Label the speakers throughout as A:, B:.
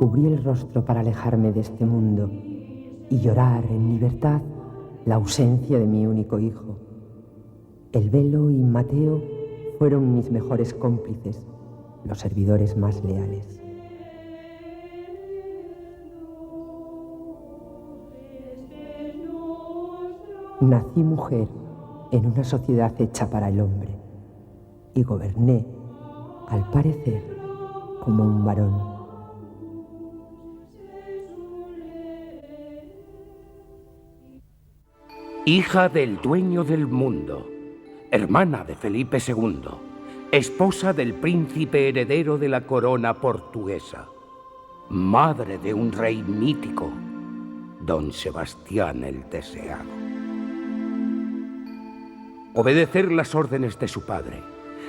A: Cubrí el rostro para alejarme de este mundo y llorar en libertad la ausencia de mi único hijo. El velo y Mateo fueron mis mejores cómplices, los servidores más leales. Nací mujer en una sociedad hecha para el hombre y goberné, al parecer, como un varón.
B: Hija del dueño del mundo, hermana de Felipe II, esposa del príncipe heredero de la corona portuguesa, madre de un rey mítico, don Sebastián el Deseado. Obedecer las órdenes de su padre,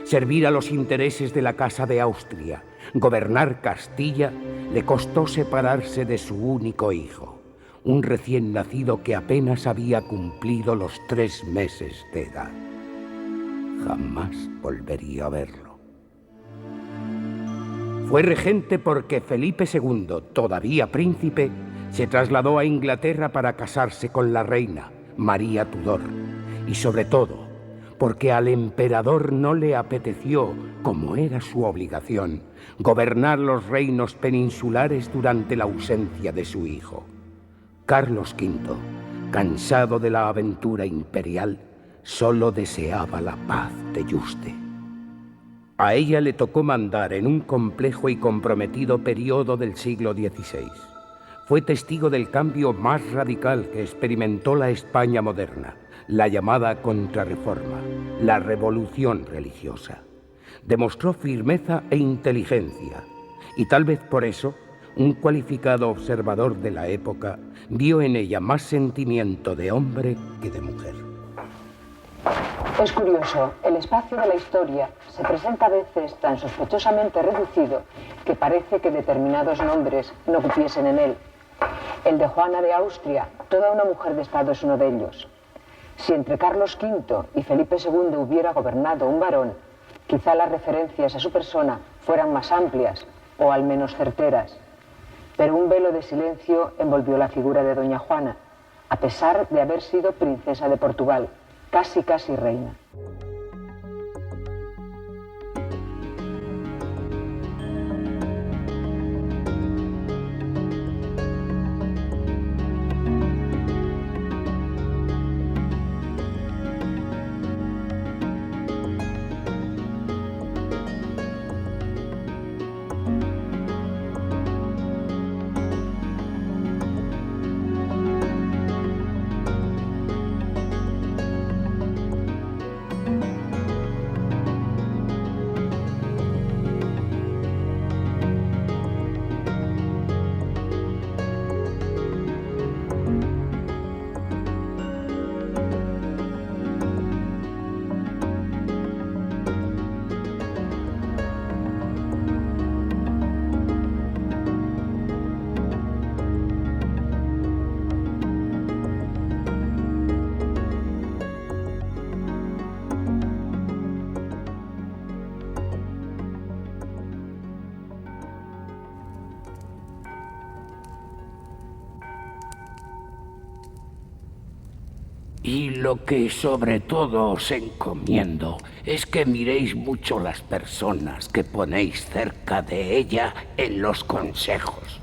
B: servir a los intereses de la Casa de Austria, gobernar Castilla, le costó separarse de su único hijo, un recién nacido que apenas había cumplido los 3 meses de edad. Jamás volvería a verlo. Fue regente porque Felipe II, todavía príncipe, se trasladó a Inglaterra para casarse con la reina, María Tudor, y sobre todo, porque al emperador no le apeteció, como era su obligación, gobernar los reinos peninsulares durante la ausencia de su hijo. Carlos V, cansado de la aventura imperial, solo deseaba la paz de Yuste. A ella le tocó mandar en un complejo y comprometido periodo del siglo XVI. Fue testigo del cambio más radical que experimentó la España moderna, la llamada Contrarreforma, la revolución religiosa. Demostró firmeza e inteligencia, y tal vez por eso, un cualificado observador de la época vio en ella más sentimiento de hombre que de mujer.
C: Es curioso, el espacio de la historia se presenta a veces tan sospechosamente reducido que parece que determinados nombres no cupiesen en él. El de Juana de Austria, toda una mujer de Estado, es uno de ellos. Si entre Carlos V y Felipe II hubiera gobernado un varón, quizá las referencias a su persona fueran más amplias o al menos certeras. Pero un velo de silencio envolvió la figura de doña Juana, a pesar de haber sido princesa de Portugal, casi reina.
B: Y lo que sobre todo os encomiendo es que miréis mucho las personas que ponéis cerca de ella en los consejos,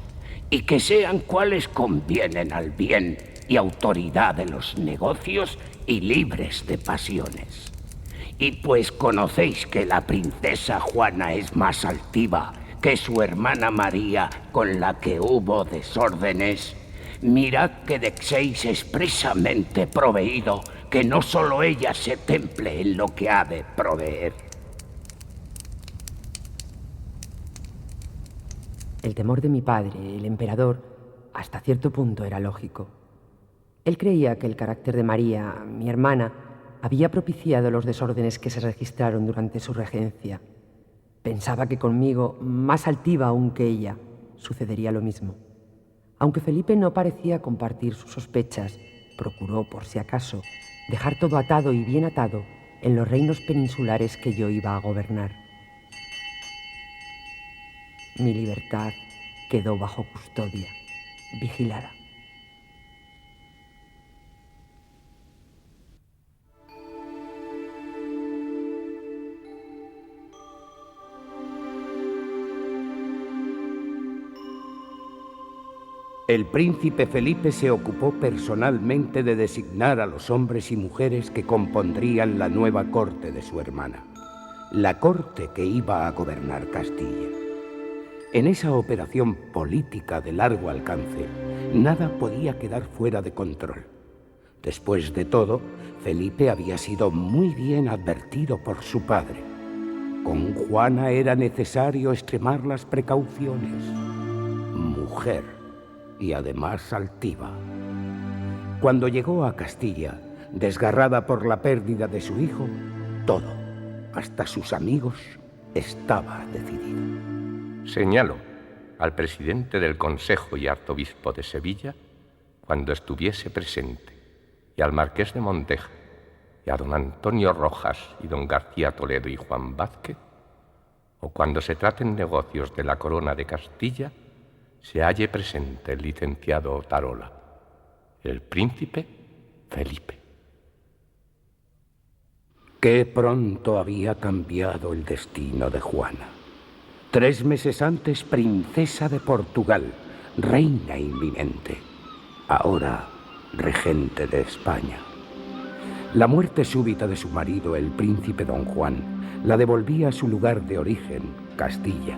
B: y que sean cuales convienen al bien y autoridad de los negocios y libres de pasiones. Y pues conocéis que la princesa Juana es más altiva que su hermana María, con la que hubo desórdenes, mirad que dejéis expresamente proveído que no solo ella se temple en lo que ha de proveer.
A: El temor de mi padre, el emperador, hasta cierto punto era lógico. Él creía que el carácter de María, mi hermana, había propiciado los desórdenes que se registraron durante su regencia. Pensaba que conmigo, más altiva aún que ella, sucedería lo mismo. Aunque Felipe no parecía compartir sus sospechas, procuró, por si acaso, dejar todo atado y bien atado en los reinos peninsulares que yo iba a gobernar. Mi libertad, quedó bajo custodia, vigilada.
B: El príncipe Felipe se ocupó personalmente de designar a los hombres y mujeres que compondrían la nueva corte de su hermana, la corte que iba a gobernar Castilla. En esa operación política de largo alcance, nada podía quedar fuera de control. Después de todo, Felipe había sido muy bien advertido por su padre. Con Juana era necesario extremar las precauciones. Mujer. Y además altiva. Cuando llegó a Castilla, desgarrada por la pérdida de su hijo, todo, hasta sus amigos, estaba decidido.
D: Señalo al presidente del Consejo y arzobispo de Sevilla cuando estuviese presente, y al marqués de Monteja, y a don Antonio Rojas y don García Toledo y Juan Vázquez, o cuando se traten negocios de la corona de Castilla, se halle presente el licenciado Tarola, el príncipe Felipe.
B: Qué pronto había cambiado el destino de Juana. 3 meses antes, princesa de Portugal, reina inminente. Ahora, regente de España. La muerte súbita de su marido, el príncipe don Juan, la devolvía a su lugar de origen, Castilla,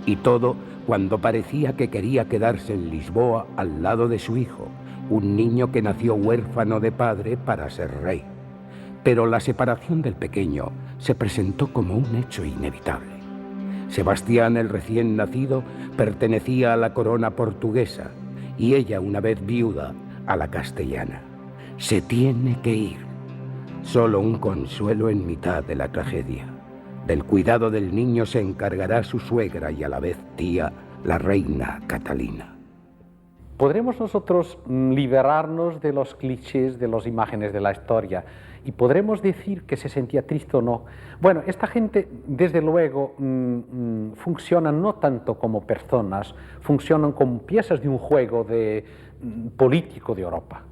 B: y todo cuando parecía que quería quedarse en Lisboa al lado de su hijo, un niño que nació huérfano de padre para ser rey. Pero la separación del pequeño se presentó como un hecho inevitable. Sebastián, el recién nacido, pertenecía a la corona portuguesa y ella, una vez viuda, a la castellana. Se tiene que ir. Solo un consuelo en mitad de la tragedia. Del cuidado del niño se encargará su suegra y a la vez tía, la reina Catalina.
E: Podremos nosotros liberarnos de los clichés, de las imágenes de la historia, y podremos decir que se sentía triste o no. Bueno, esta gente, desde luego, funcionan no tanto como personas, funcionan como piezas de un juego político de Europa.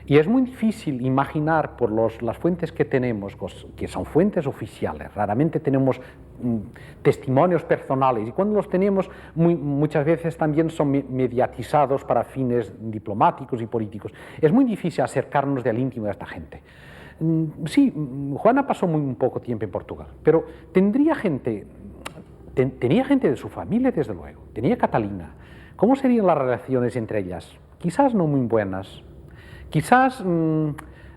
E: Y es muy difícil imaginar por las fuentes que tenemos, que son fuentes oficiales, raramente tenemos testimonios personales, y cuando los tenemos muchas veces también son mediatizados para fines diplomáticos y políticos. Es muy difícil acercarnos del íntimo de esta gente. Sí, Juana pasó un poco tiempo en Portugal, pero tenía gente de su familia, desde luego, tenía Catalina. ¿Cómo serían las relaciones entre ellas? Quizás no muy buenas. Quizás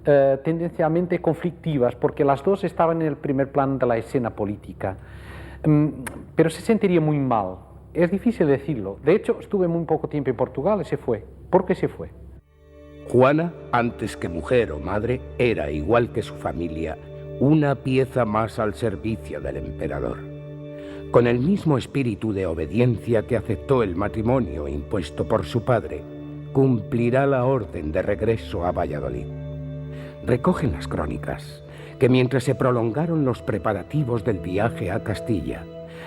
E: tendencialmente conflictivas, porque las dos estaban en el primer plano de la escena política, pero se sentiría muy mal. Es difícil decirlo. De hecho, estuve muy poco tiempo en Portugal y se fue. ¿Por qué se fue?
B: Juana, antes que mujer o madre, era, igual que su familia, una pieza más al servicio del emperador. Con el mismo espíritu de obediencia que aceptó el matrimonio impuesto por su padre, cumplirá la orden de regreso a Valladolid. Recogen las crónicas que mientras se prolongaron los preparativos del viaje a Castilla,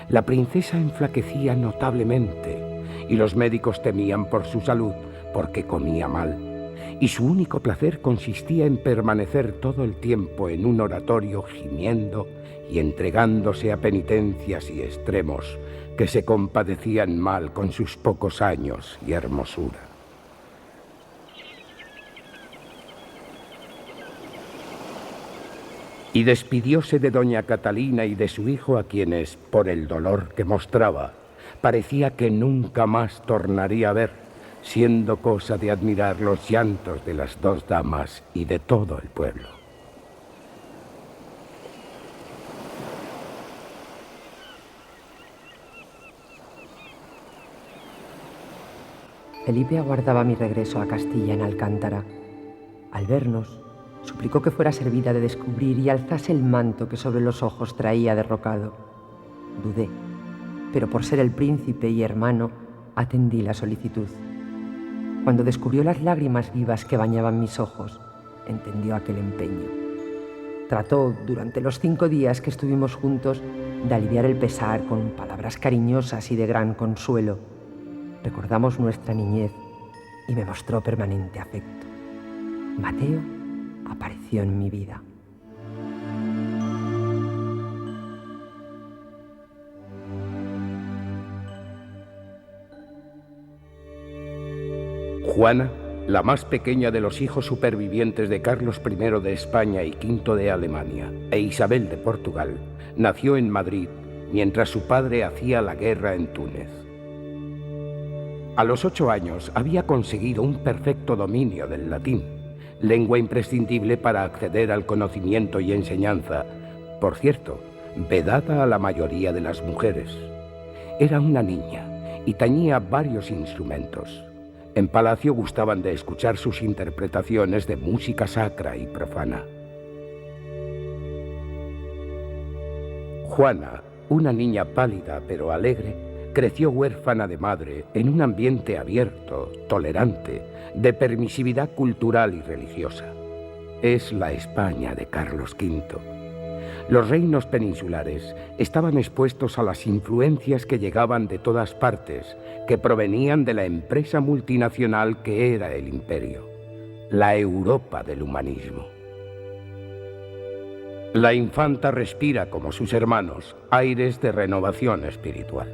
B: la princesa enflaquecía notablemente y los médicos temían por su salud porque comía mal, y su único placer consistía en permanecer todo el tiempo en un oratorio gimiendo y entregándose a penitencias y extremos que se compadecían mal con sus pocos años y hermosura. Y despidióse de doña Catalina y de su hijo, a quienes, por el dolor que mostraba, parecía que nunca más tornaría a ver, siendo cosa de admirar los llantos de las 2 damas y de todo el pueblo.
A: Felipe aguardaba mi regreso a Castilla en Alcántara. Al vernos, suplicó que fuera servida de descubrir y alzase el manto que sobre los ojos traía derrocado. Dudé, pero por ser el príncipe y hermano, atendí la solicitud. Cuando descubrió las lágrimas vivas que bañaban mis ojos, entendió aquel empeño. Trató, durante los 5 días que estuvimos juntos, de aliviar el pesar con palabras cariñosas y de gran consuelo. recordamos nuestra niñez y me mostró permanente afecto. Mateo apareció en mi vida.
B: Juana, la más pequeña de los hijos supervivientes de Carlos I de España y V de Alemania e Isabel de Portugal, nació en Madrid mientras su padre hacía la guerra en Túnez. A los 8 años había conseguido un perfecto dominio del latín, lengua imprescindible para acceder al conocimiento y enseñanza, por cierto, vedada a la mayoría de las mujeres. Era una niña y tañía varios instrumentos. En palacio gustaban de escuchar sus interpretaciones de música sacra y profana. Juana, una niña pálida pero alegre, creció huérfana de madre en un ambiente abierto, tolerante, de permisividad cultural y religiosa. Es la España de Carlos V. Los reinos peninsulares estaban expuestos a las influencias que llegaban de todas partes, que provenían de la empresa multinacional que era el imperio, la Europa del humanismo. La infanta respira, como sus hermanos, aires de renovación espiritual.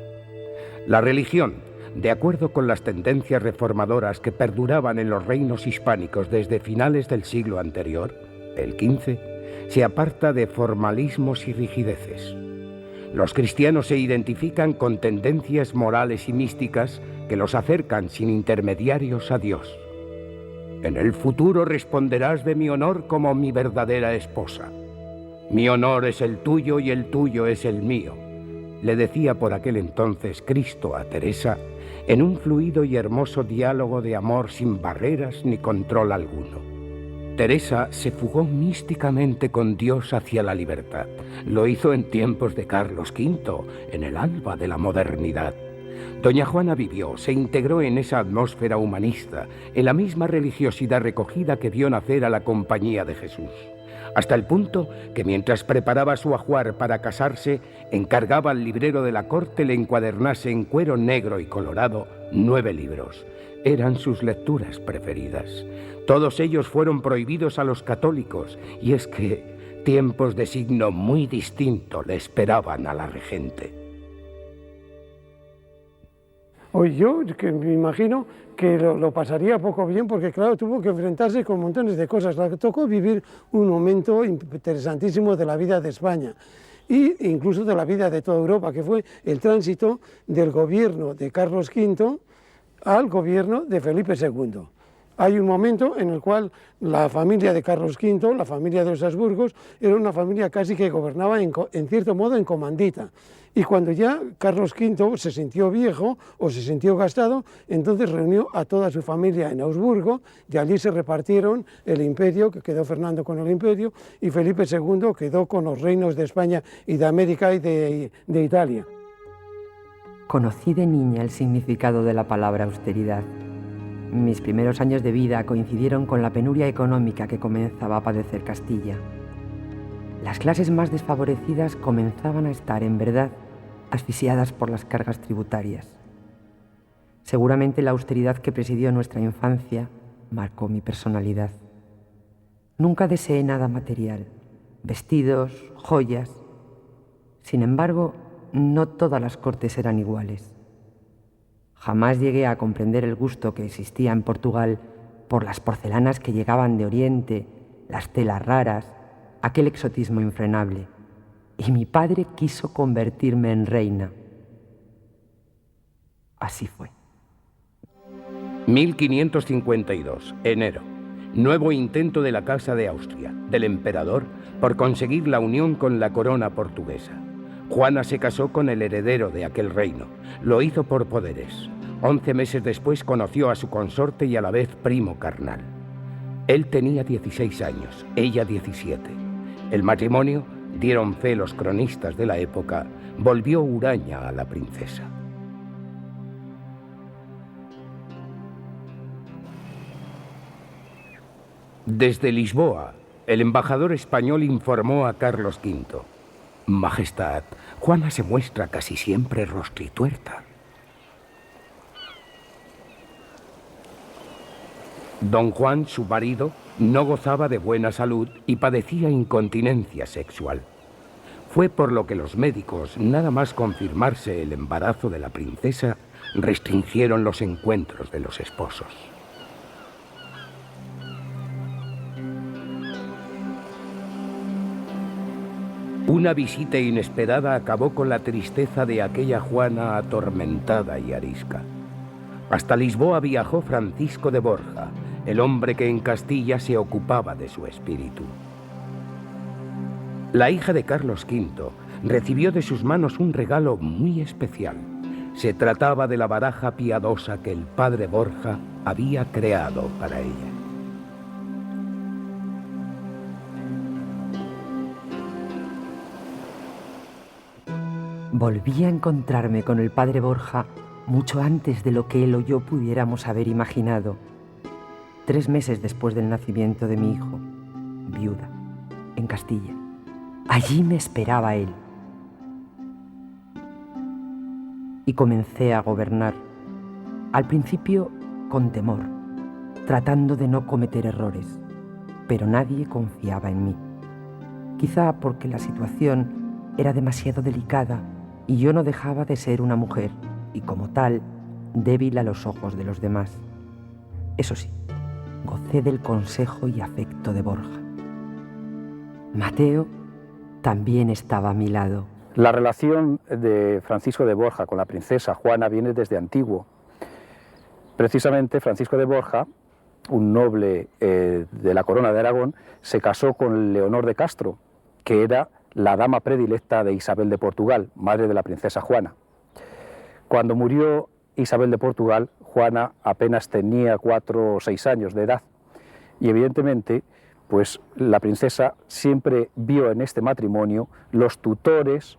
B: La religión, de acuerdo con las tendencias reformadoras que perduraban en los reinos hispánicos desde finales del siglo anterior, el XV, se aparta de formalismos y rigideces. Los cristianos se identifican con tendencias morales y místicas que los acercan sin intermediarios a Dios. En el futuro responderás de mi honor como mi verdadera esposa. Mi honor es el tuyo y el tuyo es el mío, le decía por aquel entonces Cristo a Teresa en un fluido y hermoso diálogo de amor sin barreras ni control alguno. Teresa se fugó místicamente con Dios hacia la libertad. Lo hizo en tiempos de Carlos V, en el alba de la modernidad. Doña Juana vivió, se integró en esa atmósfera humanista, en la misma religiosidad recogida que vio nacer a la Compañía de Jesús. Hasta el punto que mientras preparaba su ajuar para casarse, encargaba al librero de la corte le encuadernase en cuero negro y colorado 9 libros. Eran sus lecturas preferidas. Todos ellos fueron prohibidos a los católicos, y es que tiempos de signo muy distinto le esperaban a la regente.
F: Hoy yo que me imagino que lo pasaría poco bien porque, claro, tuvo que enfrentarse con montones de cosas. Le tocó vivir un momento interesantísimo de la vida de España e incluso de la vida de toda Europa, que fue el tránsito del gobierno de Carlos V al gobierno de Felipe II. Hay un momento en el cual la familia de Carlos V, la familia de los Habsburgos, era una familia casi que gobernaba en cierto modo en comandita. Y cuando ya Carlos V se sintió viejo o se sintió gastado, entonces reunió a toda su familia en Augsburgo y allí se repartieron el imperio, que quedó Fernando con el imperio, y Felipe II quedó con los reinos de España y de América y de Italia.
A: Conocí de niña el significado de la palabra austeridad. Mis primeros años de vida coincidieron con la penuria económica que comenzaba a padecer Castilla. Las clases más desfavorecidas comenzaban a estar, en verdad, asfixiadas por las cargas tributarias. Seguramente la austeridad que presidió nuestra infancia marcó mi personalidad. Nunca deseé nada material, vestidos, joyas. Sin embargo, no todas las cortes eran iguales. Jamás llegué a comprender el gusto que existía en Portugal por las porcelanas que llegaban de Oriente, las telas raras, aquel exotismo infrenable. Y mi padre quiso convertirme en reina. Así fue.
B: 1552, enero. Nuevo intento de la Casa de Austria, del emperador, por conseguir la unión con la corona portuguesa. Juana se casó con el heredero de aquel reino. Lo hizo por poderes. 11 meses después conoció a su consorte y a la vez primo carnal. Él tenía 16 años, ella 17. El matrimonio, dieron fe los cronistas de la época, volvió huraña a la princesa. Desde Lisboa, el embajador español informó a Carlos V: Majestad, Juana se muestra casi siempre rostrituerta. Don Juan, su marido, no gozaba de buena salud y padecía incontinencia sexual. Fue por lo que los médicos, nada más confirmarse el embarazo de la princesa, restringieron los encuentros de los esposos. Una visita inesperada acabó con la tristeza de aquella Juana atormentada y arisca. Hasta Lisboa viajó Francisco de Borja, el hombre que en Castilla se ocupaba de su espíritu. La hija de Carlos V recibió de sus manos un regalo muy especial. Se trataba de la baraja piadosa que el padre Borja había creado para ella.
A: Volví a encontrarme con el padre Borja mucho antes de lo que él o yo pudiéramos haber imaginado. 3 meses después del nacimiento de mi hijo, viuda, en Castilla. Allí me esperaba él. Y comencé a gobernar, al principio con temor, tratando de no cometer errores, pero nadie confiaba en mí. Quizá porque la situación era demasiado delicada y yo no dejaba de ser una mujer, y como tal, débil a los ojos de los demás. Eso sí, gocé del consejo y afecto de Borja. Mateo también estaba a mi lado.
G: La relación de Francisco de Borja con la princesa Juana viene desde antiguo. Precisamente Francisco de Borja, un noble de la corona de Aragón, se casó con Leonor de Castro, que era la dama predilecta de Isabel de Portugal, madre de la princesa Juana. Cuando murió Isabel de Portugal, Juana apenas tenía 4 o 6 años de edad y evidentemente pues la princesa siempre vio en este matrimonio los tutores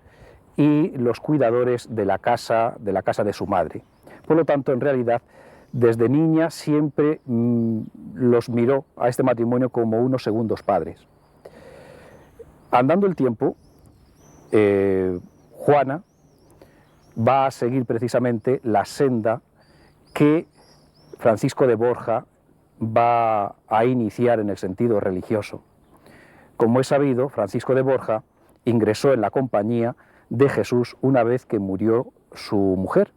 G: y los cuidadores de la casa de su madre. Por lo tanto, en realidad, desde niña siempre los miró a este matrimonio como unos segundos padres. Andando el tiempo, Juana va a seguir precisamente la senda que Francisco de Borja va a iniciar en el sentido religioso. Como es sabido, Francisco de Borja ingresó en la compañía de Jesús una vez que murió su mujer.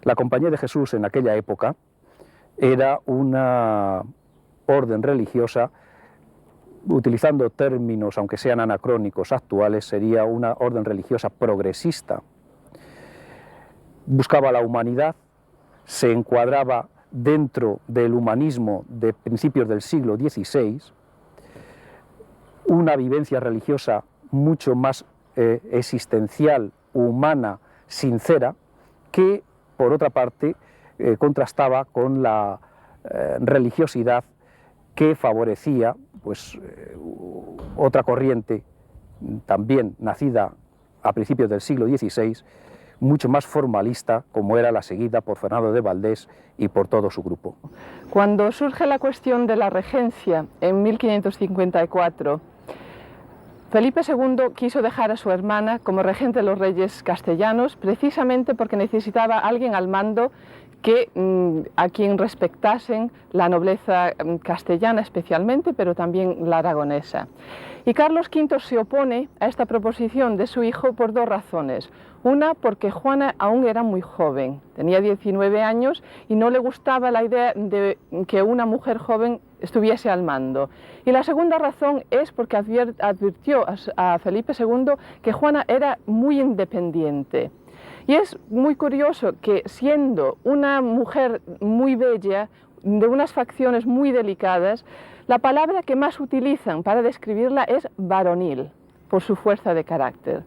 G: La compañía de Jesús en aquella época era una orden religiosa, utilizando términos, aunque sean anacrónicos, actuales, sería una orden religiosa progresista. Buscaba la humanidad, se encuadraba dentro del humanismo de principios del siglo XVI, una vivencia religiosa mucho más existencial, humana, sincera, que por otra parte contrastaba con la religiosidad que favorecía pues, otra corriente también nacida a principios del siglo XVI, mucho más formalista, como era la seguida por Fernando de Valdés y por todo su grupo.
H: Cuando surge la cuestión de la regencia en 1554, Felipe II quiso dejar a su hermana como regente de los reyes castellanos, precisamente porque necesitaba a alguien al mando a quien respectasen la nobleza castellana especialmente, pero también la aragonesa. Y Carlos V se opone a esta proposición de su hijo por 2 razones. Una, porque Juana aún era muy joven, tenía 19 años y no le gustaba la idea de que una mujer joven estuviese al mando. Y la segunda razón es porque advirtió a Felipe II que Juana era muy independiente. Y es muy curioso que, siendo una mujer muy bella, de unas facciones muy delicadas, la palabra que más utilizan para describirla es varonil, por su fuerza de carácter.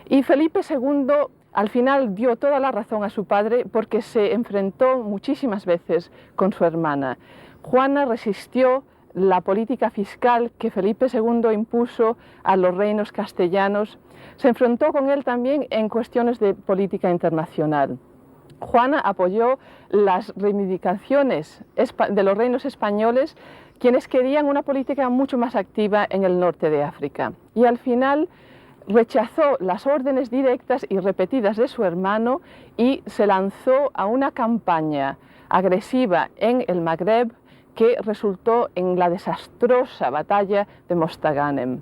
H: Y Felipe II al final dio toda la razón a su padre porque se enfrentó muchísimas veces con su hermana. Juana resistió la política fiscal que Felipe II impuso a los reinos castellanos. Se enfrentó con él también en cuestiones de política internacional. Juana apoyó las reivindicaciones de los reinos españoles, quienes querían una política mucho más activa en el norte de África. Y al final rechazó las órdenes directas y repetidas de su hermano y se lanzó a una campaña agresiva en el Magreb que resultó en la desastrosa batalla de Mostaganem.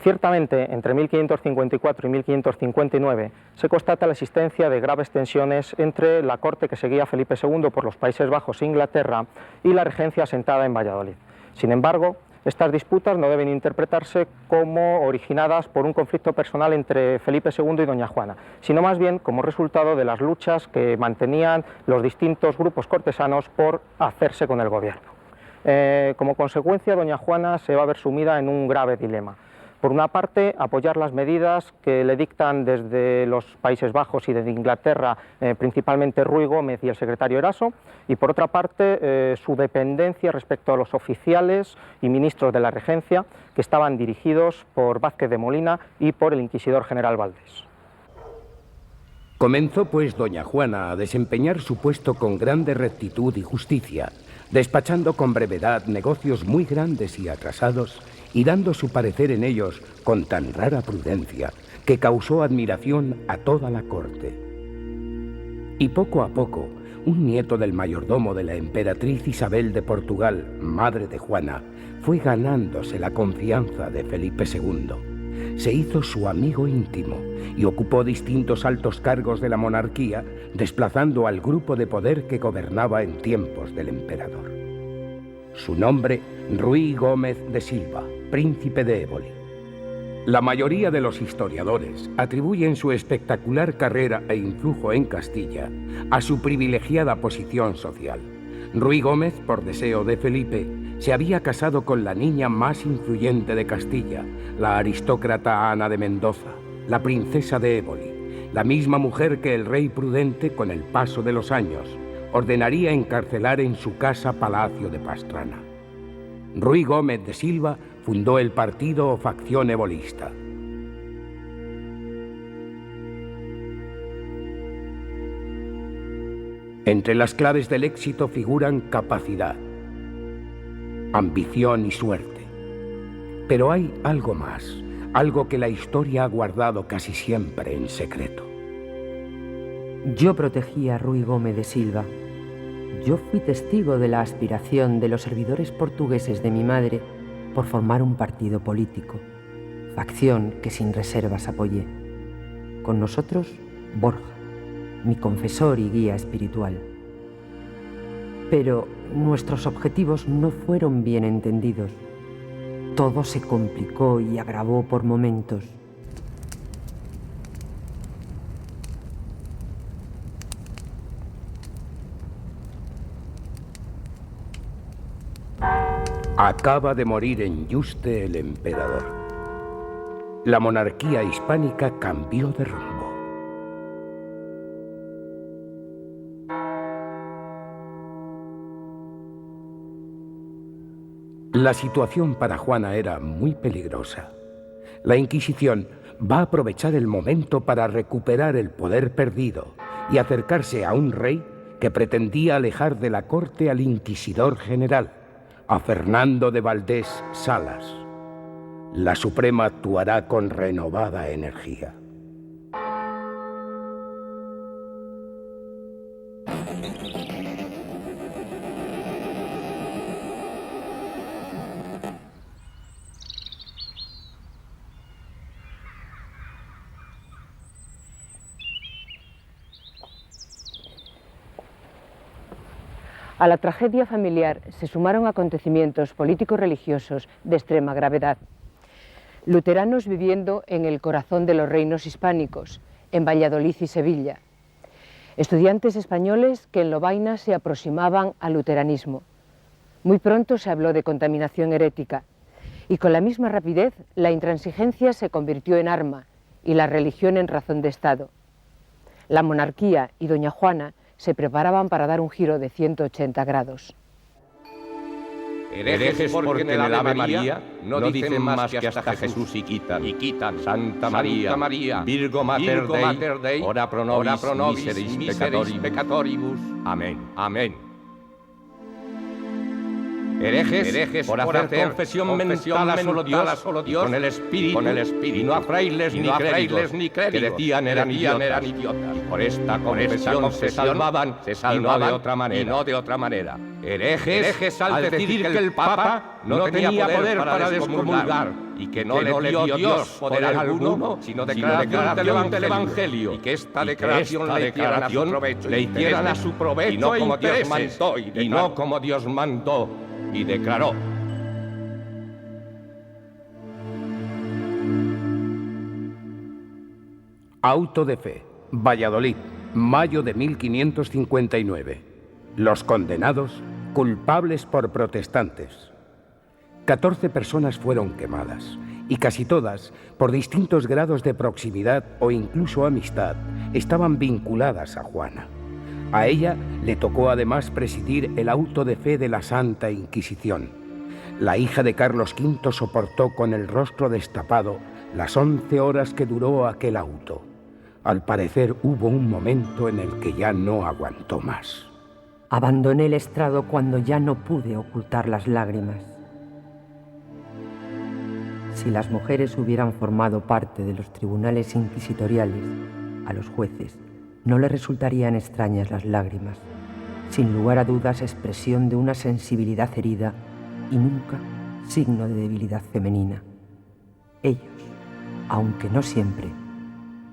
I: Ciertamente, entre 1554 y 1559 se constata la existencia de graves tensiones entre la corte que seguía Felipe II por los Países Bajos e Inglaterra y la regencia asentada en Valladolid. Sin embargo, estas disputas no deben interpretarse como originadas por un conflicto personal entre Felipe II y doña Juana, sino más bien como resultado de las luchas que mantenían los distintos grupos cortesanos por hacerse con el gobierno. Como consecuencia, doña Juana se va a ver sumida en un grave dilema. Por una parte, apoyar las medidas que le dictan desde los Países Bajos y desde Inglaterra, principalmente Ruy Gómez y el secretario Eraso, y por otra parte, su dependencia respecto a los oficiales y ministros de la regencia, que estaban dirigidos por Vázquez de Molina y por el inquisidor general Valdés.
B: Comenzó pues doña Juana a desempeñar su puesto con grande rectitud y justicia, despachando con brevedad negocios muy grandes y atrasados, y dando su parecer en ellos con tan rara prudencia que causó admiración a toda la corte. Y poco a poco, un nieto del mayordomo de la emperatriz Isabel de Portugal, madre de Juana, fue ganándose la confianza de Felipe II. Se hizo su amigo íntimo y ocupó distintos altos cargos de la monarquía, desplazando al grupo de poder que gobernaba en tiempos del emperador. Su nombre, Ruy Gómez de Silva, príncipe de Éboli. La mayoría de los historiadores atribuyen su espectacular carrera e influjo en Castilla a su privilegiada posición social. Ruy Gómez, por deseo de Felipe, se había casado con la niña más influyente de Castilla, la aristócrata Ana de Mendoza, la princesa de Éboli, la misma mujer que el rey Prudente, con el paso de los años, ordenaría encarcelar en su casa Palacio de Pastrana. Ruy Gómez de Silva fundó el partido o facción ebolista. Entre las claves del éxito figuran capacidad, ambición y suerte. Pero hay algo más, algo que la historia ha guardado casi siempre en secreto.
A: Yo protegí a Ruy Gómez de Silva. Yo fui testigo de la aspiración de los servidores portugueses de mi madre por formar un partido político, facción que sin reservas apoyé. Con nosotros, Borja, mi confesor y guía espiritual. Pero nuestros objetivos no fueron bien entendidos. Todo se complicó y agravó por momentos.
B: Acaba de morir en Yuste el emperador. La monarquía hispánica cambió de rumbo. La situación para Juana era muy peligrosa. La Inquisición va a aprovechar el momento para recuperar el poder perdido y acercarse a un rey que pretendía alejar de la corte al inquisidor general, a Fernando de Valdés Salas. La Suprema actuará con renovada energía.
C: A la tragedia familiar se sumaron acontecimientos político-religiosos de extrema gravedad. Luteranos viviendo en el corazón de los reinos hispánicos, en Valladolid y Sevilla. Estudiantes españoles que en Lovaina se aproximaban al luteranismo. Muy pronto se habló de contaminación herética y con la misma rapidez la intransigencia se convirtió en arma y la religión en razón de Estado. La monarquía y doña Juana se preparaban para dar un giro de 180 grados.
D: Herejes porque en el Ave María no dicen más que hasta Jesús y quitan. Santa María, Virgo Mater Dei, ora pro nobis miseris peccatoribus. Amén. Amén. Herejes por hacer confesión mental a solo Dios, con el Espíritu, y no a frailes ni clérigos, que decían eran idiotas. Y por esta confesión se salvaban y no de otra manera. herejes al decir que el Papa no tenía poder para descomulgar y que no le dio Dios poder alguno, sino declaración del Evangelio, y que esta declaración le hicieran a su provecho y no como Dios mandó, y no como Dios mandó, y declaró.
B: Auto de fe, Valladolid, mayo de 1559. Los condenados, culpables por protestantes. 14 personas fueron quemadas, y casi todas, por distintos grados de proximidad o incluso amistad, estaban vinculadas a Juana. A ella le tocó además presidir el auto de fe de la Santa Inquisición. La hija de Carlos V soportó con el rostro destapado las 11 horas que duró aquel auto. Al parecer hubo un momento en el que ya no aguantó más.
A: Abandoné el estrado cuando ya no pude ocultar las lágrimas. Si las mujeres hubieran formado parte de los tribunales inquisitoriales, a los jueces no les resultarían extrañas las lágrimas, sin lugar a dudas expresión de una sensibilidad herida y nunca signo de debilidad femenina. Ellos, aunque no siempre,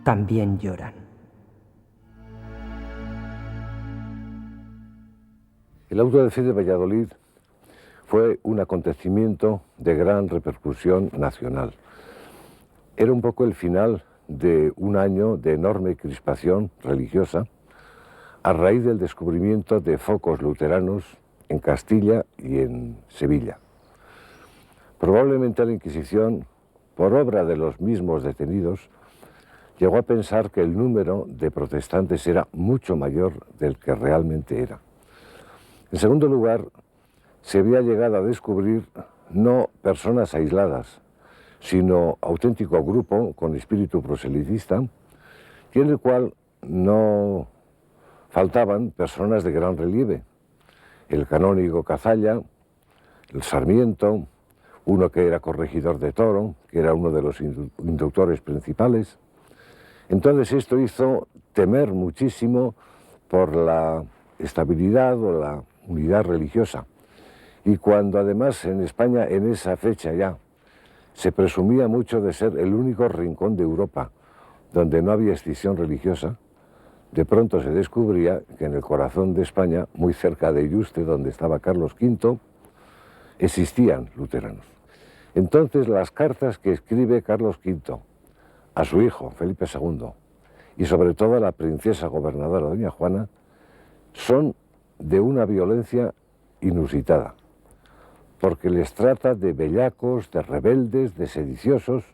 A: también lloran.
J: El auto de fe de Valladolid fue un acontecimiento de gran repercusión nacional. Era un poco el final de un año de enorme crispación religiosa a raíz del descubrimiento de focos luteranos en Castilla y en Sevilla. Probablemente la Inquisición, por obra de los mismos detenidos, llegó a pensar que el número de protestantes era mucho mayor del que realmente era. En segundo lugar, se había llegado a descubrir no personas aisladas, sino auténtico grupo con espíritu proselitista, y en el cual no faltaban personas de gran relieve. El canónigo Cazalla, el Sarmiento, uno que era corregidor de Toro, que era uno de los inductores principales. Entonces esto hizo temer muchísimo por la estabilidad o la unidad religiosa. Y cuando además en España en esa fecha ya se presumía mucho de ser el único rincón de Europa donde no había escisión religiosa, de pronto se descubría que en el corazón de España, muy cerca de Yuste, donde estaba Carlos V, existían luteranos. Entonces las cartas que escribe Carlos V a su hijo, Felipe II, y sobre todo a la princesa gobernadora doña Juana, son de una violencia inusitada, porque les trata de bellacos, de rebeldes, de sediciosos,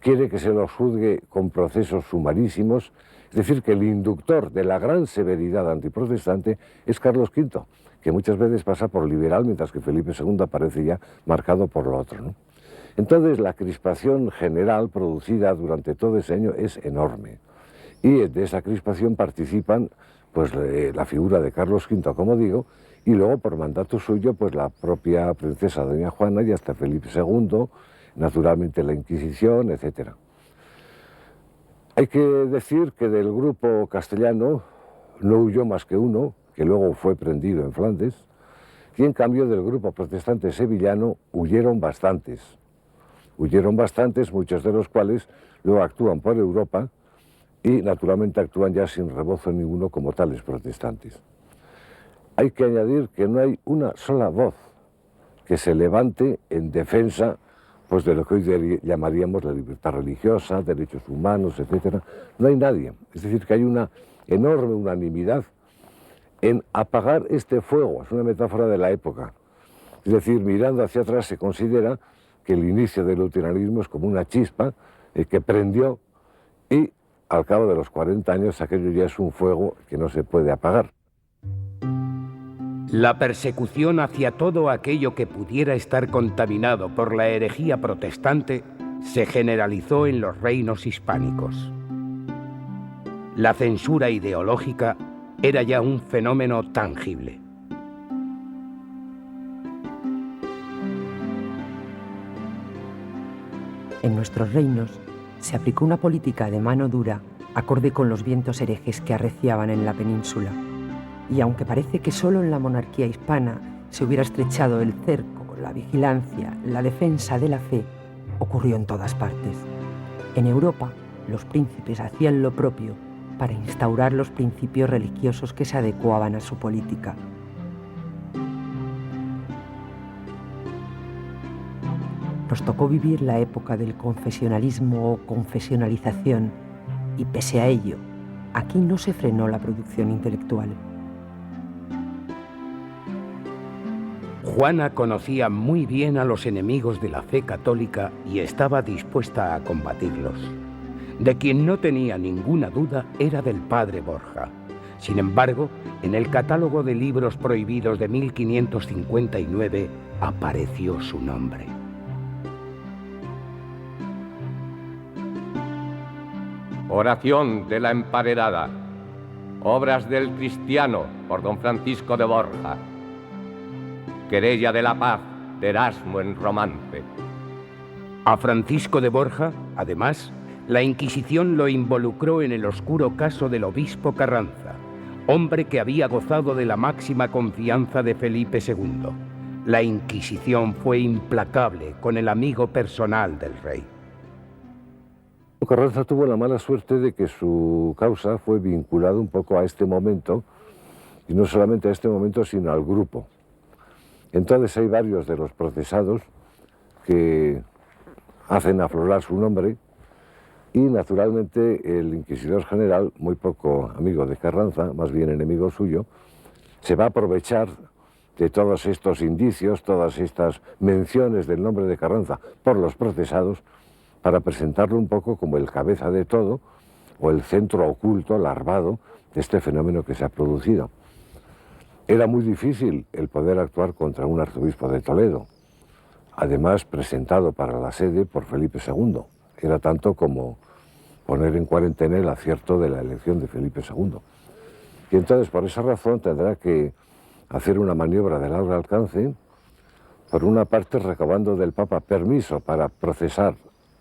J: quiere que se los juzgue con procesos sumarísimos, es decir, que el inductor de la gran severidad antiprotestante es Carlos V, que muchas veces pasa por liberal, mientras que Felipe II aparece ya marcado por lo otro, ¿no? Entonces la crispación general producida durante todo ese año es enorme, y de esa crispación participan pues la figura de Carlos V, como digo, y luego por mandato suyo pues la propia princesa doña Juana y hasta Felipe II, naturalmente la Inquisición, etc. Hay que decir que del grupo castellano no huyó más que uno, que luego fue prendido en Flandes, y en cambio del grupo protestante sevillano huyeron bastantes, muchos de los cuales luego actúan por Europa y naturalmente actúan ya sin rebozo ninguno como tales protestantes. Hay que añadir que no hay una sola voz que se levante en defensa pues, de lo que hoy llamaríamos la libertad religiosa, derechos humanos, etc. No hay nadie. Es decir, que hay una enorme unanimidad en apagar este fuego. Es una metáfora de la época. Es decir, mirando hacia atrás se considera que el inicio del luteranismo es como una chispa que prendió y al cabo de los 40 años aquello ya es un fuego que no se puede apagar.
B: La persecución hacia todo aquello que pudiera estar contaminado por la herejía protestante se generalizó en los reinos hispánicos. La censura ideológica era ya un fenómeno tangible.
A: En nuestros reinos se aplicó una política de mano dura acorde con los vientos herejes que arreciaban en la península. y aunque parece que solo en la monarquía hispana se hubiera estrechado el cerco, la vigilancia, la defensa de la fe, ocurrió en todas partes. En Europa, los príncipes hacían lo propio para instaurar los principios religiosos que se adecuaban a su política. Nos tocó vivir la época del confesionalismo o confesionalización y, pese a ello, aquí no se frenó la producción intelectual.
B: Juana conocía muy bien a los enemigos de la fe católica y estaba dispuesta a combatirlos. De quien no tenía ninguna duda era del padre Borja. Sin embargo, en el catálogo de libros prohibidos de 1559 apareció su nombre.
D: Oración de la emparedada. Obras del cristiano por don Francisco de Borja. Querella de la paz de Erasmo en romance.
B: A Francisco de Borja, además, la Inquisición lo involucró en el oscuro caso del obispo Carranza, hombre que había gozado de la máxima confianza de Felipe II. La Inquisición fue implacable con el amigo personal del rey.
J: Carranza tuvo la mala suerte de que su causa fue vinculada un poco a este momento, y no solamente a este momento, sino al grupo. Entonces hay varios de los procesados que hacen aflorar su nombre y naturalmente el inquisidor general, muy poco amigo de Carranza, más bien enemigo suyo, se va a aprovechar de todos estos indicios, todas estas menciones del nombre de Carranza por los procesados para presentarlo un poco como el cabeza de todo o el centro oculto, larvado de este fenómeno que se ha producido. Era muy difícil el poder actuar contra un arzobispo de Toledo, además presentado para la sede por Felipe II. Era tanto como poner en cuarentena el acierto de la elección de Felipe II. Y entonces, por esa razón, tendrá que hacer una maniobra de largo alcance, por una parte recabando del Papa permiso para procesar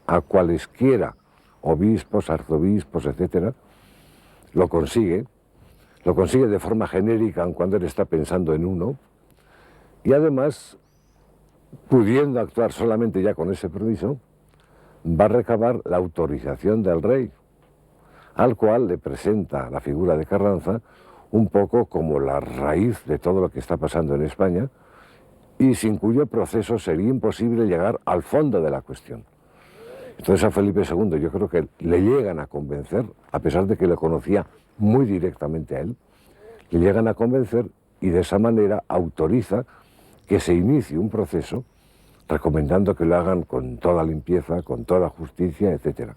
J: a cualesquiera obispos, arzobispos, etc. Lo consigue de forma genérica, aun cuando él está pensando en uno, y además, pudiendo actuar solamente ya con ese permiso, va a recabar la autorización del rey, al cual le presenta la figura de Carranza un poco como la raíz de todo lo que está pasando en España, y sin cuyo proceso sería imposible llegar al fondo de la cuestión. Entonces a Felipe II yo creo que le llegan a convencer, a pesar de que le conocía muy directamente a él, le llegan a convencer y de esa manera autoriza que se inicie un proceso recomendando que lo hagan con toda limpieza, con toda justicia, etc.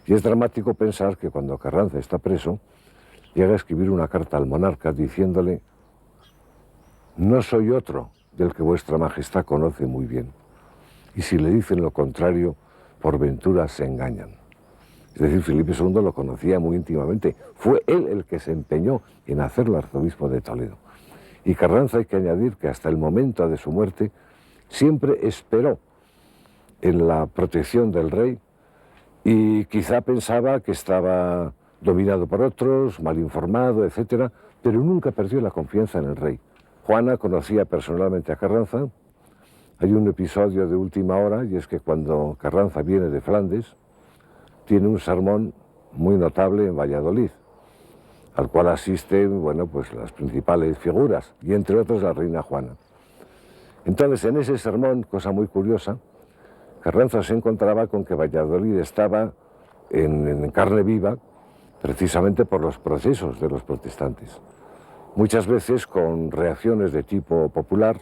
J: Y es dramático pensar que cuando Carranza está preso, llega a escribir una carta al monarca diciéndole: no soy otro del que vuestra majestad conoce muy bien, y si le dicen lo contrario, por ventura se engañan. Es decir, Felipe II lo conocía muy íntimamente, fue él el que se empeñó en hacerlo arzobispo de Toledo. Y Carranza, hay que añadir que hasta el momento de su muerte siempre esperó en la protección del rey y quizá pensaba que estaba dominado por otros, mal informado, etc., pero nunca perdió la confianza en el rey. Juana conocía personalmente a Carranza. Hay un episodio de última hora, y es que cuando Carranza viene de Flandes, tiene un sermón muy notable en Valladolid, al cual asisten, bueno, pues las principales figuras, y entre otras la reina Juana. Entonces, en ese sermón, cosa muy curiosa, Carranza se encontraba con que Valladolid estaba en carne viva, precisamente por los procesos de los protestantes. Muchas veces con reacciones de tipo popular,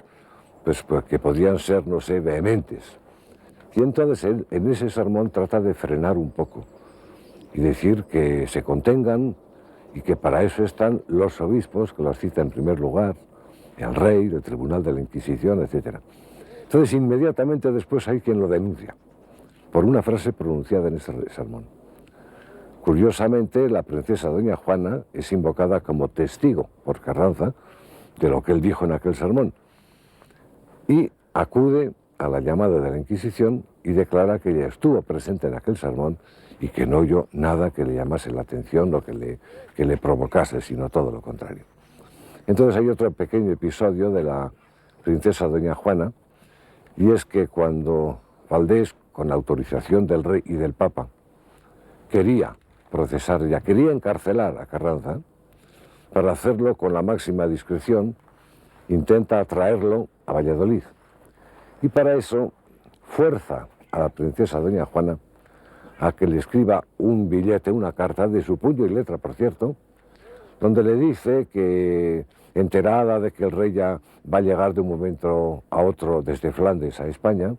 J: pues que podían ser, no sé, vehementes. Y entonces él, en ese sermón, trata de frenar un poco y decir que se contengan y que para eso están los obispos, que los cita en primer lugar, el rey, el tribunal de la Inquisición, etc. Entonces, inmediatamente después hay quien lo denuncia por una frase pronunciada en ese sermón. Curiosamente, la princesa doña Juana es invocada como testigo por Carranza de lo que él dijo en aquel sermón y acude a la llamada de la Inquisición y declara que ella estuvo presente en aquel sermón y que no oyó nada que le llamase la atención o que le provocase, sino todo lo contrario. Entonces hay otro pequeño episodio de la princesa doña Juana, y es que cuando Valdés, con autorización del rey y del papa, quería procesar, ya quería encarcelar a Carranza, para hacerlo con la máxima discreción, intenta atraerlo a Valladolid. Y para eso fuerza a la princesa doña Juana a que le escriba un billete, una carta, de su puño y letra, por cierto, donde le dice que, enterada de que el rey ya va a llegar de un momento a otro desde Flandes a España,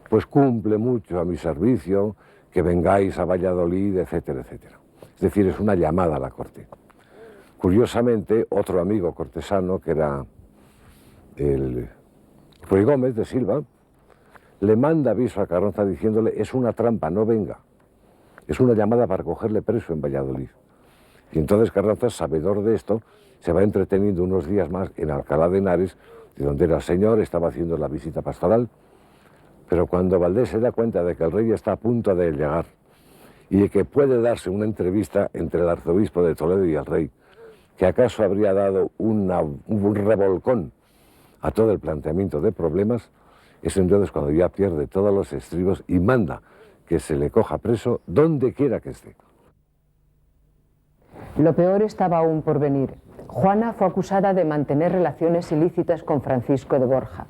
J: pues cumple mucho a mi servicio, que vengáis a Valladolid, etcétera, etcétera. Es decir, es una llamada a la corte. Curiosamente, otro amigo cortesano, que era el Ruy Gómez de Silva, le manda aviso a Carranza diciéndole: es una trampa, no venga. Es una llamada para cogerle preso en Valladolid. Y entonces Carranza, sabedor de esto, se va entreteniendo unos días más en Alcalá de Henares, de donde era señor, estaba haciendo la visita pastoral. Pero cuando Valdés se da cuenta de que el rey está a punto de llegar y de que puede darse una entrevista entre el arzobispo de Toledo y el rey, que acaso habría dado un revolcón a todo el planteamiento de problemas, es entonces cuando ya pierde todos los estribos y manda que se le coja preso donde quiera que esté.
C: Lo peor estaba aún por venir. Juana fue acusada de mantener relaciones ilícitas con Francisco de Borja.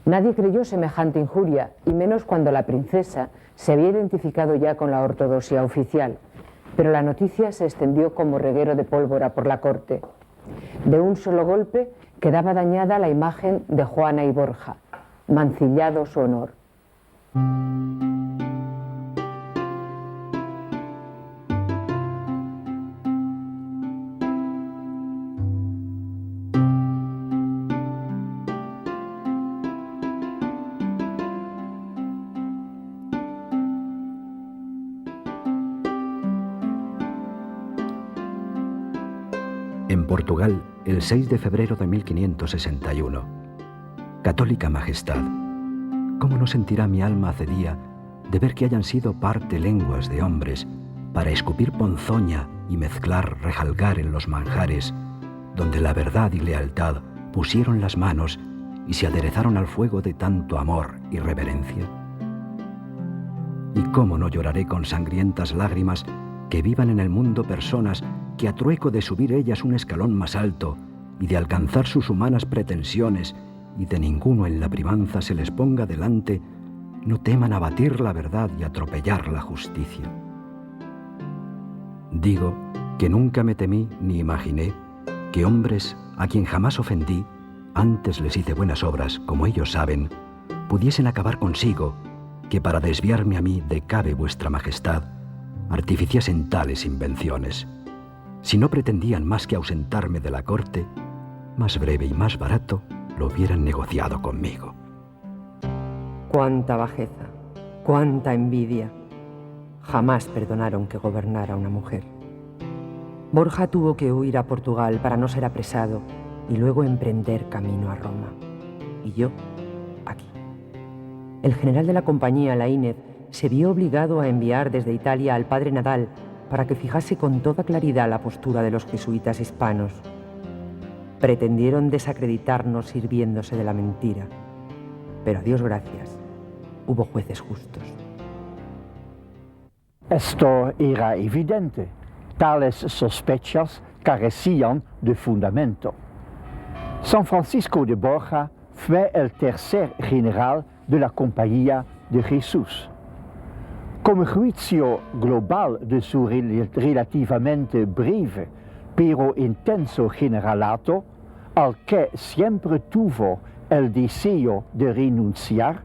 C: Nadie creyó semejante injuria, y menos cuando la princesa se había identificado ya con la ortodoxia oficial. Pero la noticia se extendió como reguero de pólvora por la corte. De un solo golpe quedaba dañada la imagen de Juana y Borja, mancillado su honor.
K: En Portugal, el 6 de febrero de 1561. Católica Majestad, ¿cómo no sentirá mi alma hace día de ver que hayan sido parte lenguas de hombres para escupir ponzoña y mezclar rejalgar en los manjares, donde la verdad y lealtad pusieron las manos y se aderezaron al fuego de tanto amor y reverencia? ¿Y cómo no lloraré con sangrientas lágrimas que vivan en el mundo personas que a trueco de subir ellas un escalón más alto y de alcanzar sus humanas pretensiones y de ninguno en la privanza se les ponga delante, no teman abatir la verdad y atropellar la justicia? Digo que nunca me temí ni imaginé que hombres a quien jamás ofendí, antes les hice buenas obras, como ellos saben, pudiesen acabar consigo, que para desviarme a mí de cabe vuestra majestad, artificiasen tales invenciones. Si no pretendían más que ausentarme de la corte, más breve y más barato lo hubieran negociado conmigo.
A: Cuánta bajeza, cuánta envidia. Jamás perdonaron que gobernara una mujer. Borja tuvo que huir a Portugal para no ser apresado y luego emprender camino a Roma. Y yo, aquí. El general de la compañía, Laínez, se vio obligado a enviar desde Italia al padre Nadal para que fijase con toda claridad la postura de los jesuitas hispanos. Pretendieron desacreditarnos sirviéndose de la mentira, pero a Dios gracias, hubo jueces justos.
L: Esto era evidente. Tales sospechas carecían de fundamento. San Francisco de Borja fue el tercer general de la Compañía de Jesús. Como juicio global de su relativamente breve pero intenso generalato, al que siempre tuvo el deseo de renunciar,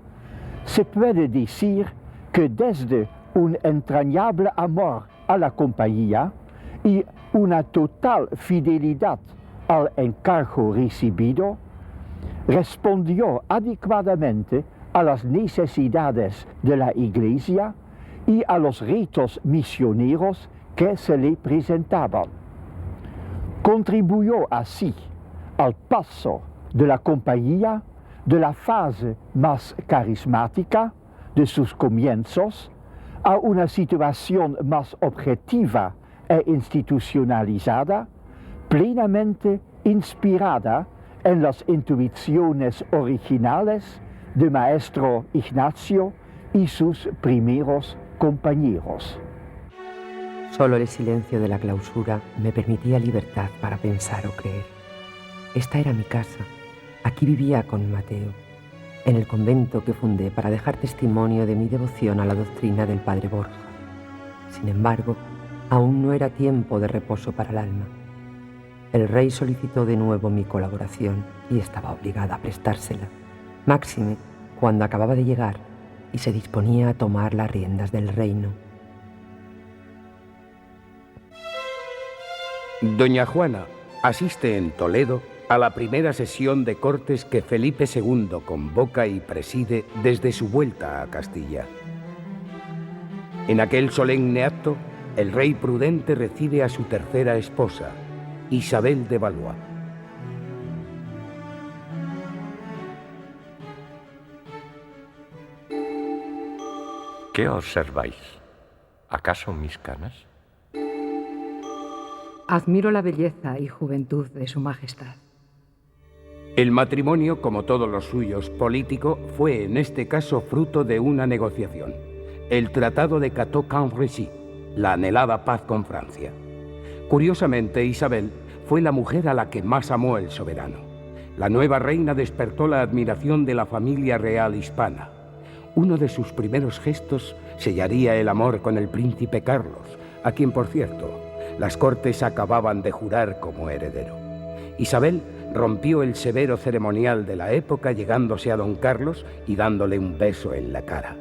L: se puede decir que desde un entrañable amor a la compañía y una total fidelidad al encargo recibido, respondió adecuadamente a las necesidades de la Iglesia y a los retos misioneros que se le presentaban. Contribuyó así al paso de la compañía de la fase más carismática de sus comienzos a una situación más objetiva e institucionalizada, plenamente inspirada en las intuiciones originales de Maestro Ignacio y sus primeros compañeros.
A: Solo el silencio de la clausura me permitía libertad para pensar o creer. Esta era mi casa. Aquí vivía con Mateo, en el convento que fundé para dejar testimonio de mi devoción a la doctrina del Padre Borja. Sin embargo, aún no era tiempo de reposo para el alma. El rey solicitó de nuevo mi colaboración y estaba obligada a prestársela, máxime cuando acababa de llegar y se disponía a tomar las riendas del reino.
B: Doña Juana asiste en Toledo a la primera sesión de Cortes que Felipe II convoca y preside desde su vuelta a Castilla. En aquel solemne acto, el rey prudente recibe a su tercera esposa, Isabel de Valois.
D: ¿Qué observáis? ¿Acaso mis canas?
M: Admiro la belleza y juventud de su majestad.
B: El matrimonio, como todos los suyos político, fue en este caso fruto de una negociación. El Tratado de Cateau-Cambrésis, la anhelada paz con Francia. Curiosamente, Isabel fue la mujer a la que más amó el soberano. La nueva reina despertó la admiración de la familia real hispana. Uno de sus primeros gestos sellaría el amor con el príncipe Carlos, a quien, por cierto, las Cortes acababan de jurar como heredero. Isabel rompió el severo ceremonial de la época llegándose a don Carlos y dándole un beso en la cara.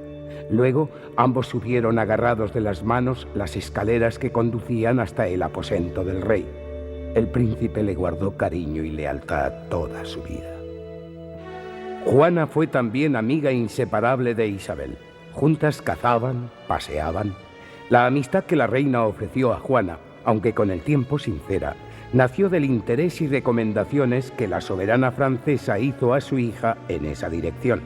B: Luego, ambos subieron agarrados de las manos las escaleras que conducían hasta el aposento del rey. El príncipe le guardó cariño y lealtad toda su vida. Juana fue también amiga inseparable de Isabel. Juntas cazaban, paseaban. La amistad que la reina ofreció a Juana, aunque con el tiempo sincera, nació del interés y recomendaciones que la soberana francesa hizo a su hija en esa dirección.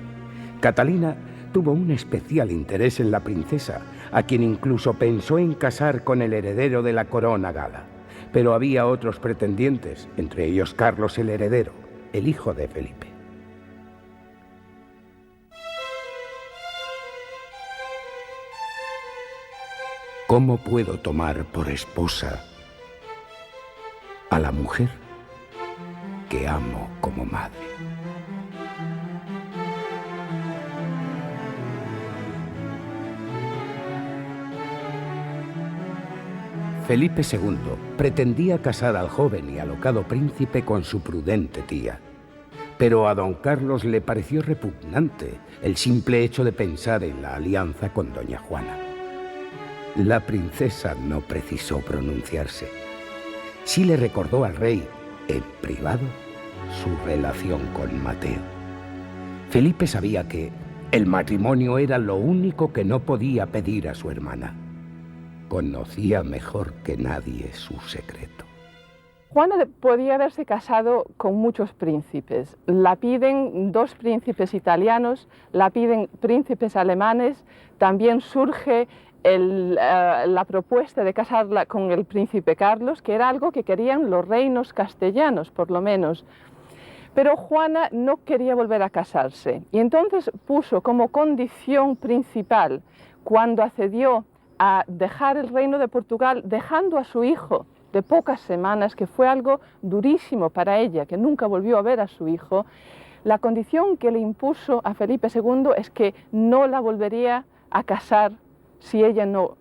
B: Catalina tuvo un especial interés en la princesa, a quien incluso pensó en casar con el heredero de la corona gala. Pero había otros pretendientes, entre ellos Carlos el heredero, el hijo de Felipe. ¿Cómo puedo tomar por esposa a la mujer que amo como madre? Felipe II pretendía casar al joven y alocado príncipe con su prudente tía, pero a don Carlos le pareció repugnante el simple hecho de pensar en la alianza con doña Juana. La princesa no precisó pronunciarse. Sí le recordó al rey, en privado, su relación con Mateo. Felipe sabía que el matrimonio era lo único que no podía pedir a su hermana. Conocía mejor que nadie su secreto.
H: Juana podía haberse casado con muchos príncipes. La piden 2 príncipes italianos, la piden príncipes alemanes, también surge la propuesta de casarla con el príncipe Carlos, que era algo que querían los reinos castellanos, por lo menos. Pero Juana no quería volver a casarse y entonces puso como condición principal, cuando accedió a dejar el reino de Portugal, dejando a su hijo de pocas semanas, que fue algo durísimo para ella, que nunca volvió a ver a su hijo, la condición que le impuso a Felipe II es que no la volvería a casar si ella no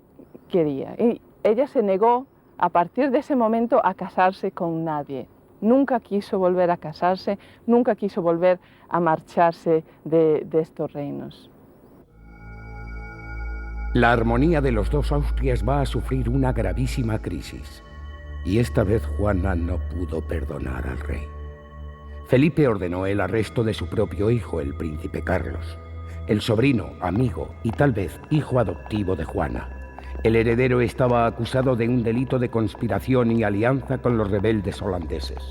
H: quería. Y ella se negó a partir de ese momento a casarse con nadie. Nunca quiso volver a casarse, nunca quiso volver a marcharse de estos reinos.
B: La armonía de los dos Austrias va a sufrir una gravísima crisis. Y esta vez Juana no pudo perdonar al rey. Felipe ordenó el arresto de su propio hijo, el príncipe Carlos, el sobrino, amigo y tal vez hijo adoptivo de Juana. El heredero estaba acusado de un delito de conspiración y alianza con los rebeldes holandeses.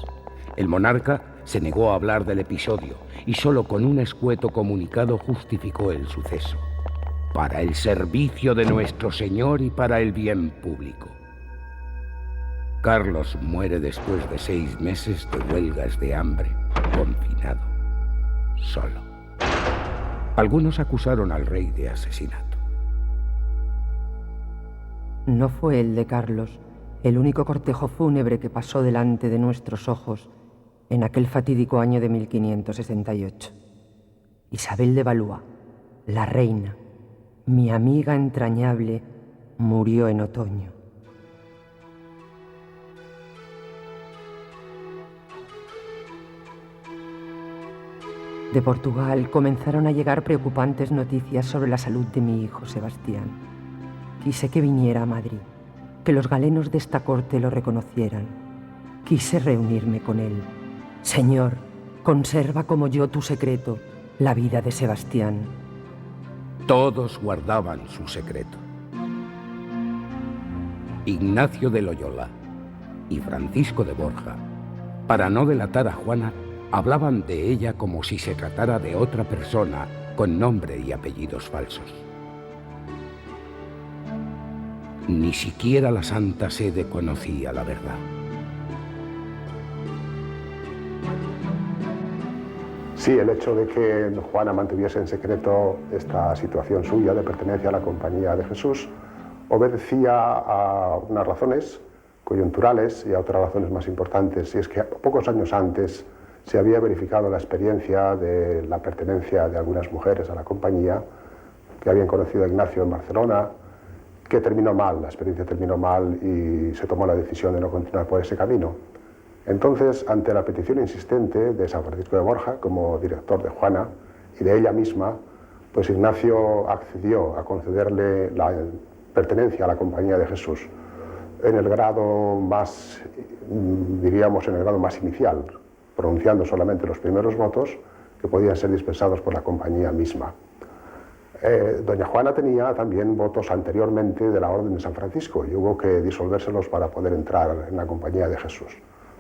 B: El monarca se negó a hablar del episodio y solo con un escueto comunicado justificó el suceso. Para el servicio de nuestro Señor y para el bien público. Carlos muere después de 6 meses de huelgas de hambre, confinado, solo. Algunos acusaron al rey de asesinato.
A: No fue el de Carlos el único cortejo fúnebre que pasó delante de nuestros ojos en aquel fatídico año de 1568. Isabel de Valois, la reina, mi amiga entrañable, murió en otoño. De Portugal comenzaron a llegar preocupantes noticias sobre la salud de mi hijo Sebastián. Quise que viniera a Madrid, que los galenos de esta corte lo reconocieran. Quise reunirme con él. Señor, conserva como yo tu secreto, la vida de Sebastián.
B: Todos guardaban su secreto. Ignacio de Loyola y Francisco de Borja, para no delatar a Juana, hablaban de ella como si se tratara de otra persona con nombre y apellidos falsos. Ni siquiera la Santa Sede conocía la verdad.
N: Sí, el hecho de que Juana mantuviese en secreto esta situación suya de pertenencia a la Compañía de Jesús obedecía a unas razones coyunturales y a otras razones más importantes, y es que pocos años antes se había verificado la experiencia de la pertenencia de algunas mujeres a la Compañía que habían conocido a Ignacio en Barcelona, que terminó mal, la experiencia terminó mal y se tomó la decisión de no continuar por ese camino. Entonces, ante la petición insistente de San Francisco de Borja como director de Juana y de ella misma, pues Ignacio accedió a concederle la pertenencia a la Compañía de Jesús en el grado más, diríamos, en el grado más inicial, pronunciando solamente los primeros votos que podían ser dispensados por la Compañía misma. Doña Juana tenía también votos anteriormente de la Orden de San Francisco y hubo que disolvérselos para poder entrar en la Compañía de Jesús.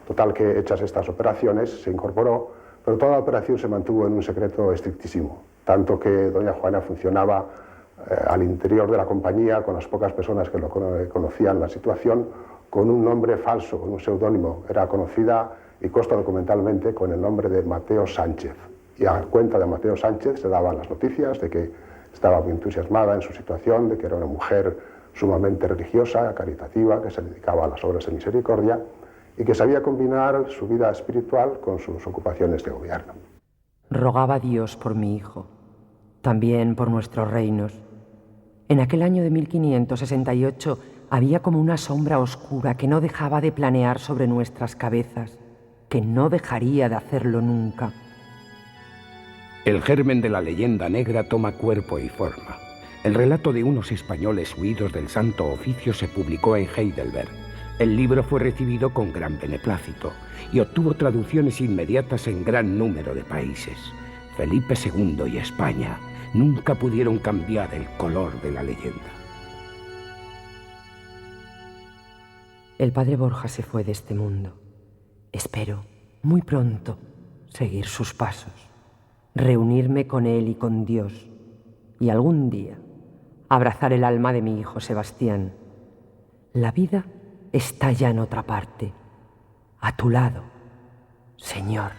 N: Total que hechas estas operaciones se incorporó, pero toda la operación se mantuvo en un secreto estrictísimo, tanto que doña Juana funcionaba al interior de la Compañía con las pocas personas que lo conocían la situación con un nombre falso, con un seudónimo. Era conocida y consta documentalmente con el nombre de Mateo Sánchez, y a cuenta de Mateo Sánchez se daban las noticias de que estaba muy entusiasmada en su situación, de que era una mujer sumamente religiosa, caritativa, que se dedicaba a las obras de misericordia y que sabía combinar su vida espiritual con sus ocupaciones de gobierno.
A: Rogaba a Dios por mi hijo, también por nuestros reinos. En aquel año de 1568 había como una sombra oscura que no dejaba de planear sobre nuestras cabezas, que no dejaría de hacerlo nunca.
B: El germen de la leyenda negra toma cuerpo y forma. El relato de unos españoles huidos del Santo Oficio se publicó en Heidelberg. El libro fue recibido con gran beneplácito y obtuvo traducciones inmediatas en gran número de países. Felipe II y España nunca pudieron cambiar el color de la leyenda.
A: El padre Borja se fue de este mundo. Espero, muy pronto, seguir sus pasos, reunirme con él y con Dios, y algún día abrazar el alma de mi hijo Sebastián. La vida está ya en otra parte, a tu lado, Señor.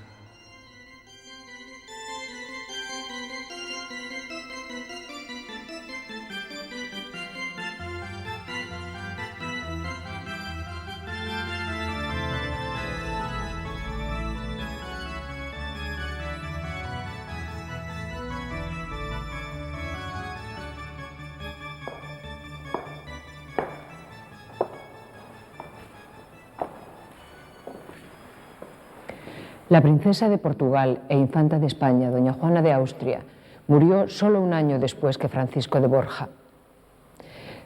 C: La princesa de Portugal e infanta de España, doña Juana de Austria, murió solo un año después que Francisco de Borja.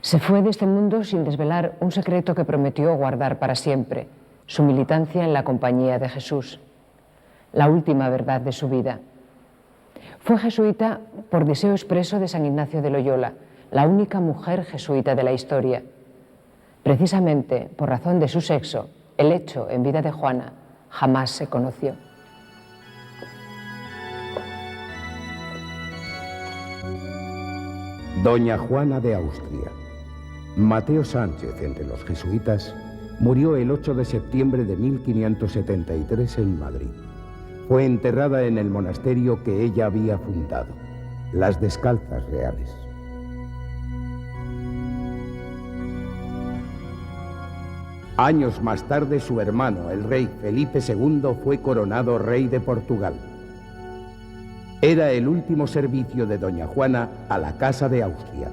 C: Se fue de este mundo sin desvelar un secreto que prometió guardar para siempre, su militancia en la Compañía de Jesús, la última verdad de su vida. Fue jesuita por deseo expreso de San Ignacio de Loyola, la única mujer jesuita de la historia. Precisamente por razón de su sexo, el hecho en vida de Juana jamás se conoció.
B: Doña Juana de Austria. Mateo Sánchez entre los jesuitas Murió el 8 de septiembre de 1573 en Madrid. Fue enterrada en el monasterio que ella había fundado, las Descalzas Reales. Años más tarde, su hermano, el rey Felipe II, fue coronado rey de Portugal. Era el último servicio de doña Juana a la Casa de Austria.